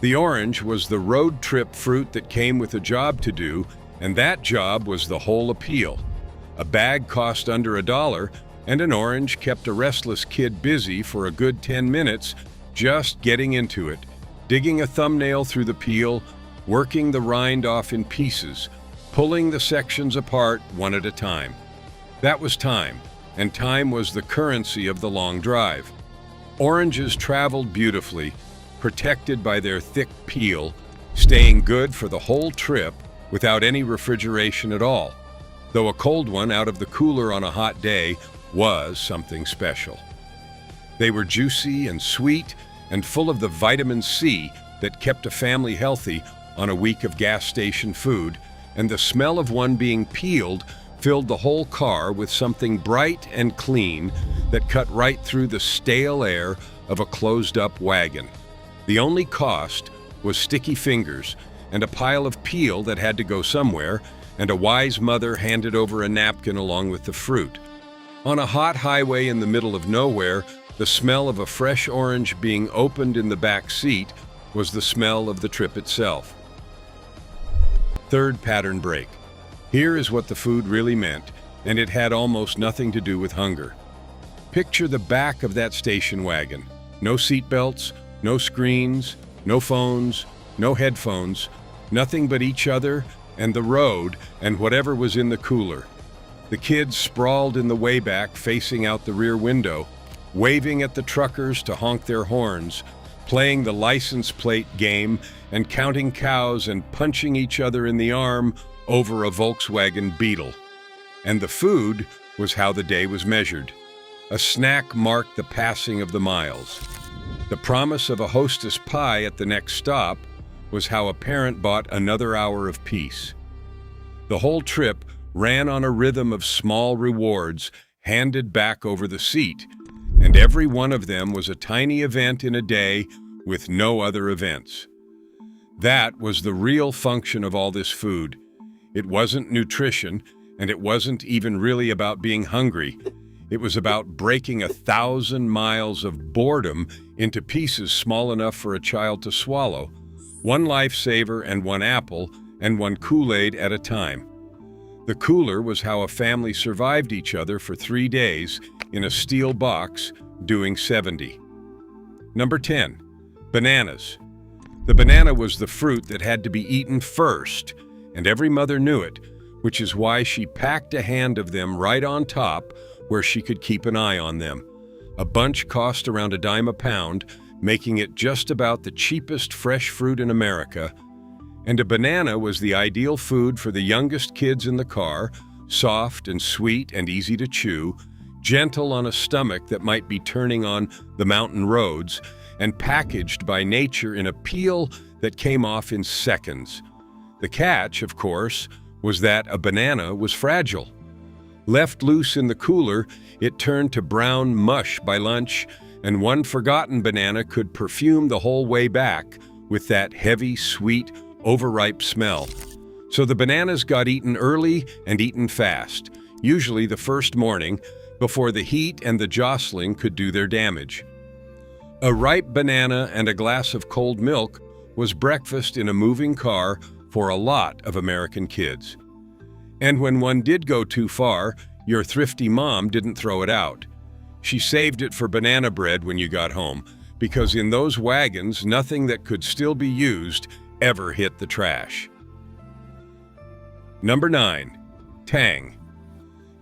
The orange was the road trip fruit that came with a job to do, and that job was the whole appeal. A bag cost under $1, and an orange kept a restless kid busy for a good 10 minutes just getting into it, digging a thumbnail through the peel, working the rind off in pieces, pulling the sections apart one at a time. That was time, and time was the currency of the long drive. Oranges traveled beautifully, protected by their thick peel, staying good for the whole trip without any refrigeration at all, though a cold one out of the cooler on a hot day was something special. They were juicy and sweet and full of the vitamin C that kept a family healthy on a week of gas station food, and the smell of one being peeled filled the whole car with something bright and clean that cut right through the stale air of a closed-up wagon. The only cost was sticky fingers and a pile of peel that had to go somewhere, and a wise mother handed over a napkin along with the fruit. On a hot highway in the middle of nowhere, the smell of a fresh orange being opened in the back seat was the smell of the trip itself. Third pattern break. Here is what the food really meant, and it had almost nothing to do with hunger. Picture the back of that station wagon. No seatbelts, no screens, no phones, no headphones, nothing but each other and the road and whatever was in the cooler. The kids sprawled in the way back, facing out the rear window, waving at the truckers to honk their horns, playing the license plate game and counting cows and punching each other in the arm over a Volkswagen Beetle. And the food was how the day was measured. A snack marked the passing of the miles. The promise of a hostess pie at the next stop was how a parent bought another hour of peace. The whole trip ran on a rhythm of small rewards handed back over the seat, and every one of them was a tiny event in a day with no other events. That was the real function of all this food. It wasn't nutrition, and it wasn't even really about being hungry. It was about breaking 1,000 miles of boredom into pieces small enough for a child to swallow, one lifesaver and one apple and one Kool-Aid at a time. The cooler was how a family survived each other for 3 days in a steel box, doing 70. Number 10, bananas. The banana was the fruit that had to be eaten first, and every mother knew it, which is why she packed a hand of them right on top where she could keep an eye on them. A bunch cost around a dime a pound, making it just about the cheapest fresh fruit in America. And a banana was the ideal food for the youngest kids in the car, soft and sweet and easy to chew, gentle on a stomach that might be turning on the mountain roads, and packaged by nature in a peel that came off in seconds. The catch, of course, was that a banana was fragile. Left loose in the cooler, it turned to brown mush by lunch, and one forgotten banana could perfume the whole way back with that heavy, sweet, overripe smell. So the bananas got eaten early and eaten fast, usually the first morning, before the heat and the jostling could do their damage. A ripe banana and a glass of cold milk was breakfast in a moving car for a lot of American kids. And when one did go too far, your thrifty mom didn't throw it out. She saved it for banana bread when you got home, because in those wagons, nothing that could still be used ever hit the trash. Number 9, Tang.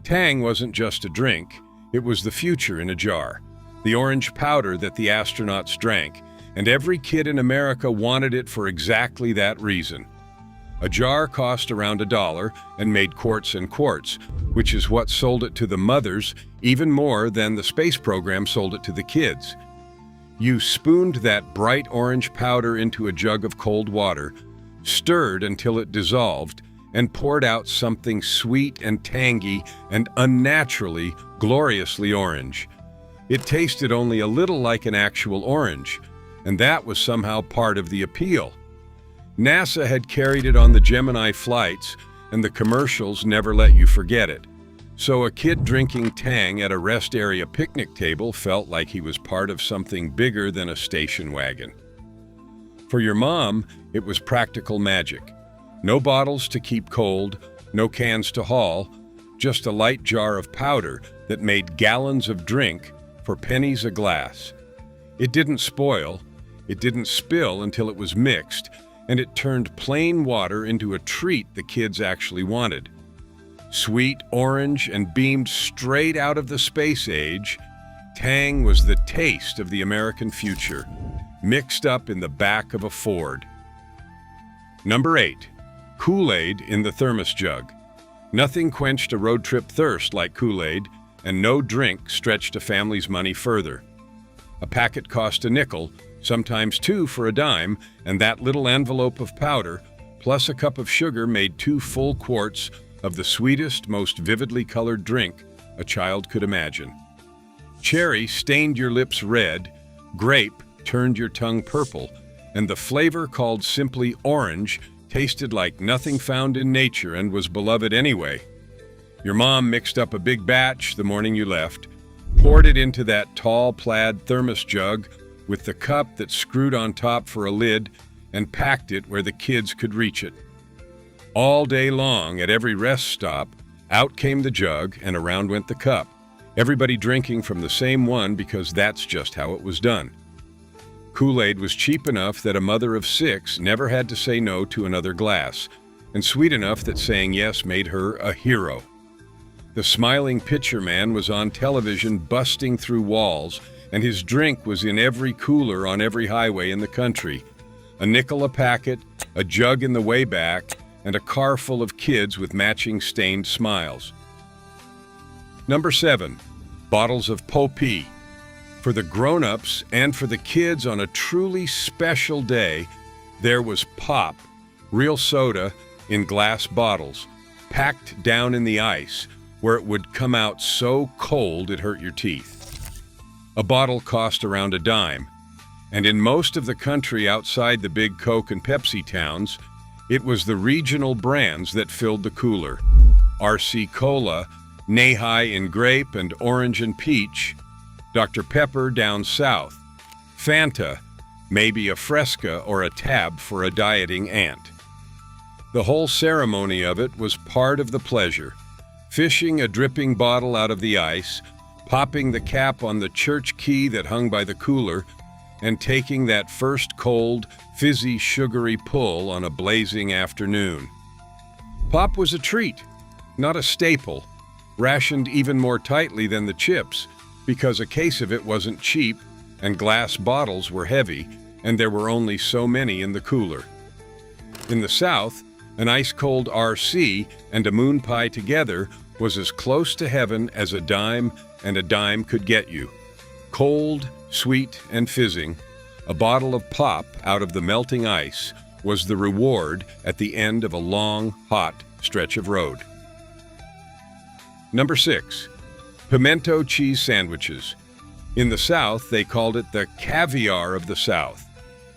Tang wasn't just a drink, it was the future in a jar. The orange powder that the astronauts drank, and every kid in America wanted it for exactly that reason. A jar cost around $1 and made quarts and quarts, which is what sold it to the mothers even more than the space program sold it to the kids. You spooned that bright orange powder into a jug of cold water, stirred until it dissolved, and poured out something sweet and tangy and unnaturally, gloriously orange. It tasted only a little like an actual orange, and that was somehow part of the appeal. NASA had carried it on the Gemini flights, and the commercials never let you forget it. So a kid drinking Tang at a rest area picnic table felt like he was part of something bigger than a station wagon. For your mom, it was practical magic. No bottles to keep cold, no cans to haul, just a light jar of powder that made gallons of drink for pennies a glass. It didn't spoil, it didn't spill until it was mixed, and it turned plain water into a treat the kids actually wanted. Sweet, orange, and beamed straight out of the space age, Tang was the taste of the American future, mixed up in the back of a Ford. Number 8, Kool-Aid in the thermos jug. Nothing quenched a road trip thirst like Kool-Aid, and no drink stretched a family's money further. A packet cost a nickel, sometimes 2 for a dime, and that little envelope of powder, plus a cup of sugar, made 2 full quarts of the sweetest, most vividly colored drink a child could imagine. Cherry stained your lips red, grape turned your tongue purple, and the flavor, called simply orange, tasted like nothing found in nature and was beloved anyway. Your mom mixed up a big batch the morning you left, poured it into that tall plaid thermos jug with the cup that screwed on top for a lid, and packed it where the kids could reach it. All day long, at every rest stop, out came the jug and around went the cup, everybody drinking from the same one because that's just how it was done. Kool-Aid was cheap enough that a mother of 6 never had to say no to another glass, and sweet enough that saying yes made her a hero. The smiling pitcher man was on television busting through walls, and his drink was in every cooler on every highway in the country. A nickel a packet, a jug in the way back, and a car full of kids with matching stained smiles. Number 7, bottles of Popee. For the grown-ups and for the kids on a truly special day, there was pop, real soda, in glass bottles, packed down in the ice, where it would come out so cold it hurt your teeth. A bottle cost around a dime, and in most of the country outside the big Coke and Pepsi towns, it was the regional brands that filled the cooler. RC Cola, Nehi in grape and orange and peach, Dr. Pepper down south, Fanta, maybe a Fresca or a Tab for a dieting aunt. The whole ceremony of it was part of the pleasure. Fishing a dripping bottle out of the ice, popping the cap on the church key that hung by the cooler, and taking that first cold, fizzy, sugary pull on a blazing afternoon. Pop was a treat, not a staple, rationed even more tightly than the chips, because a case of it wasn't cheap, and glass bottles were heavy, and there were only so many in the cooler. In the South, an ice-cold RC and a moon pie together was as close to heaven as a dime and a dime could get you. Cold, sweet, and fizzing, a bottle of pop out of the melting ice was the reward at the end of a long, hot stretch of road. Number 6, pimento cheese sandwiches. In the South, they called it the caviar of the South,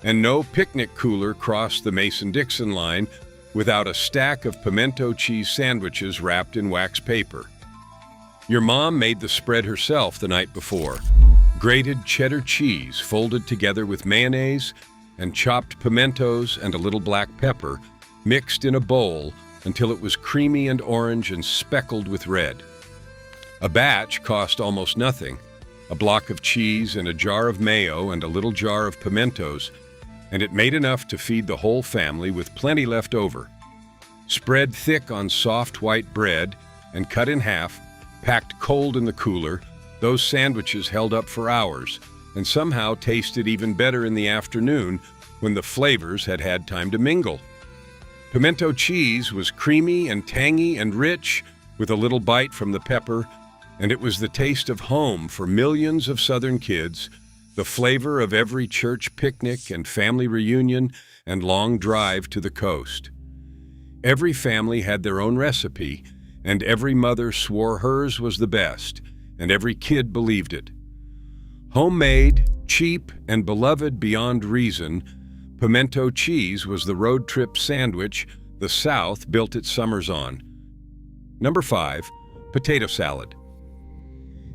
and no picnic cooler crossed the Mason-Dixon line without a stack of pimento cheese sandwiches wrapped in wax paper. Your mom made the spread herself the night before. Grated cheddar cheese folded together with mayonnaise and chopped pimentos and a little black pepper mixed in a bowl until it was creamy and orange and speckled with red. A batch cost almost nothing, a block of cheese and a jar of mayo and a little jar of pimentos, and it made enough to feed the whole family with plenty left over. Spread thick on soft white bread and cut in half, packed cold in the cooler, those sandwiches held up for hours and somehow tasted even better in the afternoon when the flavors had had time to mingle. Pimento cheese was creamy and tangy and rich with a little bite from the pepper, and it was the taste of home for millions of Southern kids, the flavor of every church picnic and family reunion and long drive to the coast. Every family had their own recipe, and every mother swore hers was the best, and every kid believed it. Homemade, cheap, and beloved beyond reason, pimento cheese was the road trip sandwich the South built its summers on. Number 5, potato salad.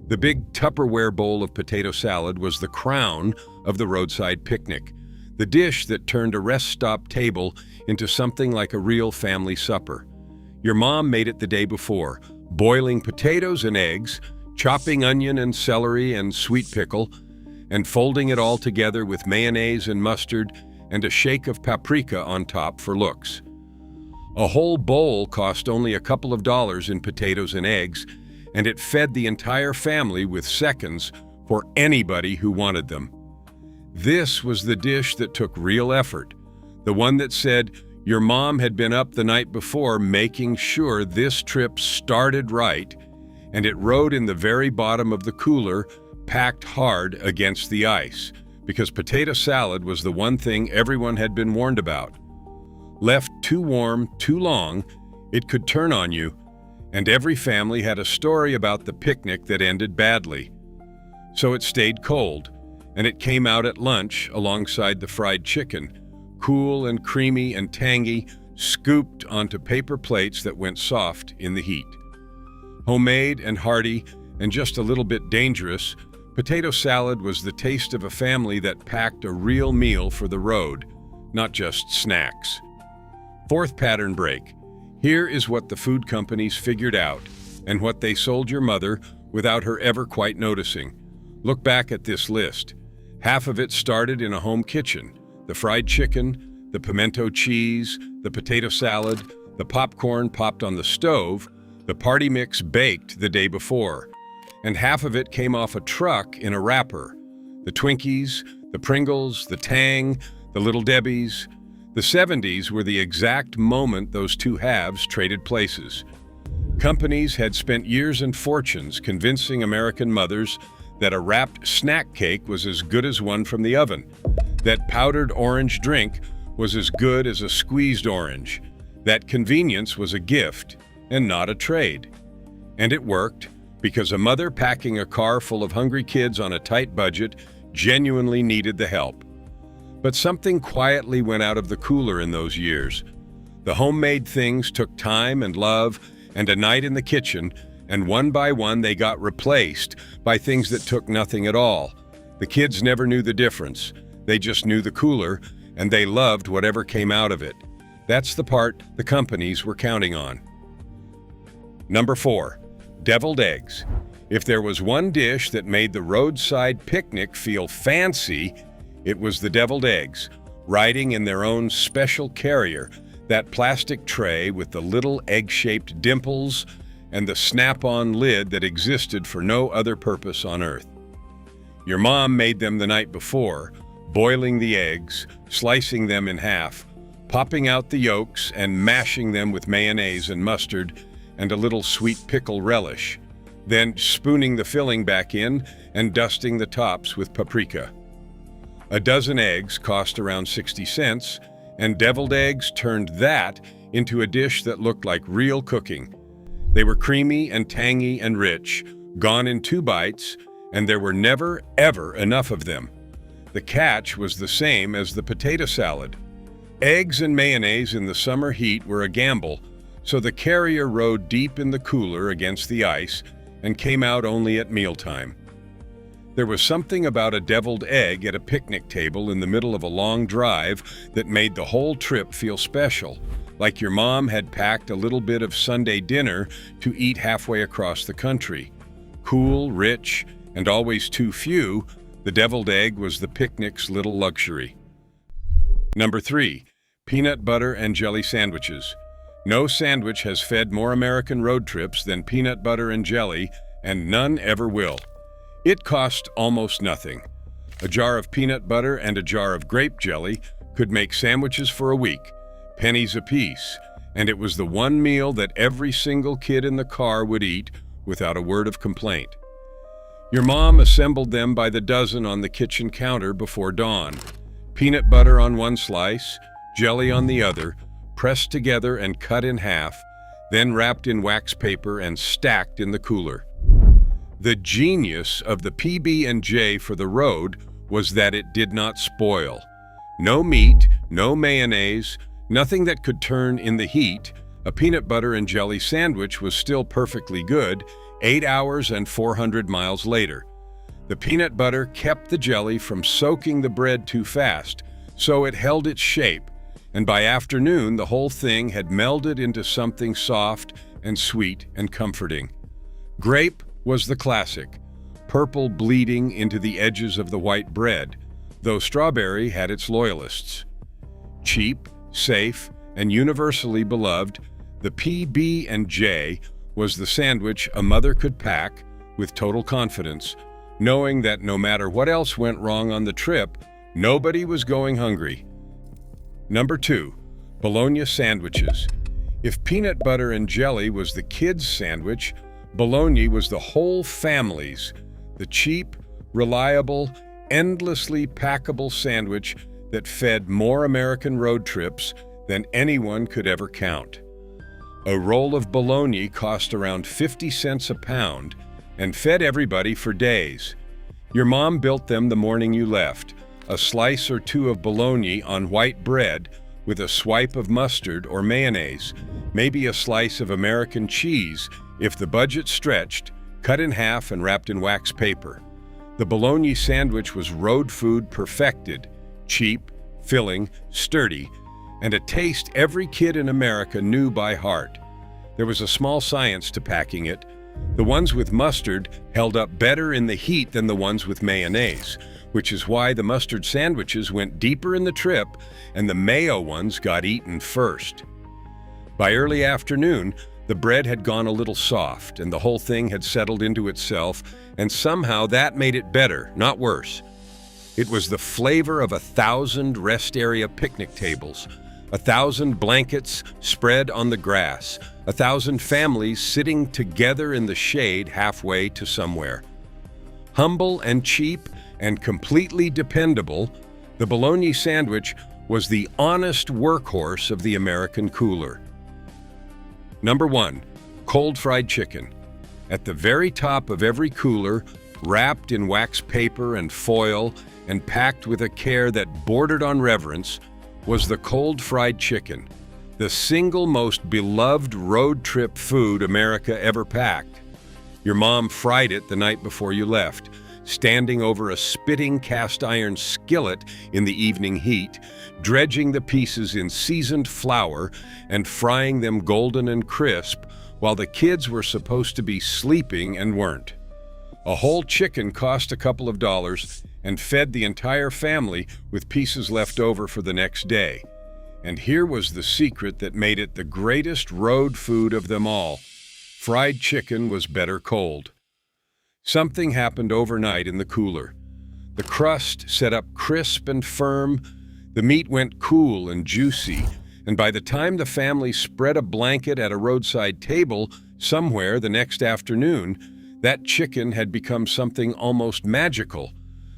The big Tupperware bowl of potato salad was the crown of the roadside picnic, the dish that turned a rest stop table into something like a real family supper. Your mom made it the day before, boiling potatoes and eggs, chopping onion and celery and sweet pickle, and folding it all together with mayonnaise and mustard and a shake of paprika on top for looks. A whole bowl cost only a couple of dollars in potatoes and eggs, and it fed the entire family with seconds for anybody who wanted them. This was the dish that took real effort, the one that said your mom had been up the night before making sure this trip started right, and it rode in the very bottom of the cooler, packed hard against the ice, because potato salad was the one thing everyone had been warned about. Left too warm, too long, it could turn on you, and every family had a story about the picnic that ended badly. So it stayed cold, and it came out at lunch alongside the fried chicken, cool and creamy and tangy, scooped onto paper plates that went soft in the heat. Homemade and hearty and just a little bit dangerous, potato salad was the taste of a family that packed a real meal for the road, not just snacks. Fourth pattern break. Here is what the food companies figured out and what they sold your mother without her ever quite noticing. Look back at this list. Half of it started in a home kitchen. The fried chicken, the pimento cheese, the potato salad, the popcorn popped on the stove, the party mix baked the day before. And half of it came off a truck in a wrapper. The Twinkies, the Pringles, the Tang, the Little Debbies. The 70s were the exact moment those two halves traded places. Companies had spent years and fortunes convincing American mothers that a wrapped snack cake was as good as one from the oven, that powdered orange drink was as good as a squeezed orange, that convenience was a gift and not a trade. And it worked, because a mother packing a car full of hungry kids on a tight budget genuinely needed the help. But something quietly went out of the cooler in those years. The homemade things took time and love and a night in the kitchen, and one by one they got replaced by things that took nothing at all. The kids never knew the difference. They just knew the cooler, and they loved whatever came out of it. That's the part the companies were counting on. Number 4, deviled eggs. If there was one dish that made the roadside picnic feel fancy, it was the deviled eggs, riding in their own special carrier, that plastic tray with the little egg-shaped dimples and the snap-on lid that existed for no other purpose on earth. Your mom made them the night before, boiling the eggs, slicing them in half, popping out the yolks and mashing them with mayonnaise and mustard and a little sweet pickle relish, then spooning the filling back in and dusting the tops with paprika. A dozen eggs cost around 60 cents, and deviled eggs turned that into a dish that looked like real cooking. They were creamy and tangy and rich, gone in 2 bites, and there were never, ever enough of them. The catch was the same as the potato salad. Eggs and mayonnaise in the summer heat were a gamble, so the carrier rode deep in the cooler against the ice and came out only at mealtime. There was something about a deviled egg at a picnic table in the middle of a long drive that made the whole trip feel special, like your mom had packed a little bit of Sunday dinner to eat halfway across the country. Cool, rich, and always too few, the deviled egg was the picnic's little luxury. Number 3, peanut butter and jelly sandwiches. No sandwich has fed more American road trips than peanut butter and jelly, and none ever will. It cost almost nothing. A jar of peanut butter and a jar of grape jelly could make sandwiches for a week, pennies apiece, and it was the one meal that every single kid in the car would eat without a word of complaint. Your mom assembled them by the dozen on the kitchen counter before dawn. Peanut butter on one slice, jelly on the other, pressed together and cut in half, then wrapped in wax paper and stacked in the cooler. The genius of the PB&J for the road was that it did not spoil. No meat, no mayonnaise, nothing that could turn in the heat. A peanut butter and jelly sandwich was still perfectly good 8 hours and 400 miles later. The peanut butter kept the jelly from soaking the bread too fast, so it held its shape, and by afternoon the whole thing had melded into something soft and sweet and comforting. Grape was the classic, purple bleeding into the edges of the white bread, though strawberry had its loyalists. Cheap, safe, and universally beloved, the PB&J was the sandwich a mother could pack with total confidence, knowing that no matter what else went wrong on the trip, nobody was going hungry. Number 2, bologna sandwiches. If peanut butter and jelly was the kids' sandwich, bologna was the whole family's, the cheap, reliable, endlessly packable sandwich that fed more American road trips than anyone could ever count. A roll of bologna cost around 50 cents a pound and fed everybody for days. Your mom built them the morning you left, a slice or two of bologna on white bread with a swipe of mustard or mayonnaise, maybe a slice of American cheese if the budget stretched, cut in half and wrapped in wax paper. The bologna sandwich was road food perfected, cheap, filling, sturdy, and a taste every kid in America knew by heart. There was a small science to packing it. The ones with mustard held up better in the heat than the ones with mayonnaise, which is why the mustard sandwiches went deeper in the trip and the mayo ones got eaten first. By early afternoon, the bread had gone a little soft and the whole thing had settled into itself, and somehow that made it better, not worse. It was the flavor of 1,000 rest area picnic tables, 1,000 blankets spread on the grass, 1,000 families sitting together in the shade halfway to somewhere. Humble and cheap and completely dependable, the bologna sandwich was the honest workhorse of the American cooler. Number 1, cold fried chicken. At the very top of every cooler, wrapped in wax paper and foil and packed with a care that bordered on reverence, was the cold fried chicken, the single most beloved road trip food America ever packed. Your mom fried it the night before you left, standing over a spitting cast iron skillet in the evening heat, dredging the pieces in seasoned flour and frying them golden and crisp while the kids were supposed to be sleeping and weren't. A whole chicken cost a couple of dollars and fed the entire family with pieces left over for the next day. And here was the secret that made it the greatest road food of them all. Fried chicken was better cold. Something happened overnight in the cooler. The crust set up crisp and firm, the meat went cool and juicy, and by the time the family spread a blanket at a roadside table somewhere the next afternoon, that chicken had become something almost magical,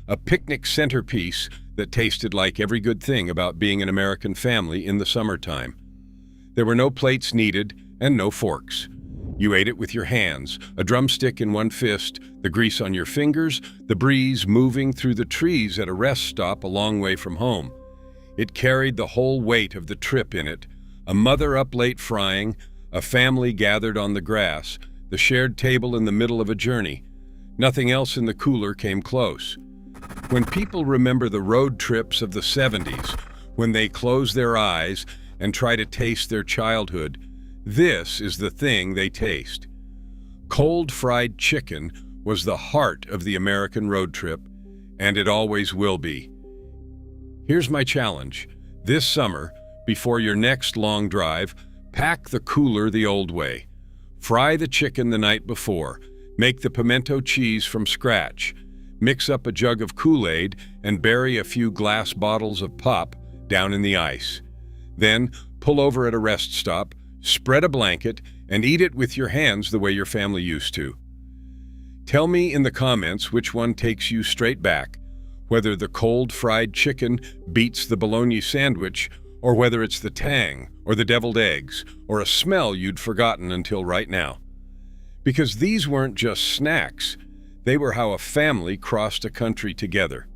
a picnic centerpiece that tasted like every good thing about being an American family in the summertime. There were no plates needed and no forks. You ate it with your hands, a drumstick in one fist, the grease on your fingers, the breeze moving through the trees at a rest stop a long way from home. It carried the whole weight of the trip in it, a mother up late frying, a family gathered on the grass, the shared table in the middle of a journey. Nothing else in the cooler came close. When people remember the road trips of the 70s, when they close their eyes and try to taste their childhood, this is the thing they taste. Cold fried chicken was the heart of the American road trip, and it always will be. Here's my challenge. This summer, before your next long drive, pack the cooler the old way. Fry the chicken the night before. Make the pimento cheese from scratch. Mix up a jug of Kool-Aid and bury a few glass bottles of pop down in the ice. Then pull over at a rest stop, spread a blanket, and eat it with your hands the way your family used to. Tell me in the comments which one takes you straight back, whether the cold fried chicken beats the bologna sandwich, or whether it's the tang, or the deviled eggs, or a smell you'd forgotten until right now. Because these weren't just snacks, they were how a family crossed a country together.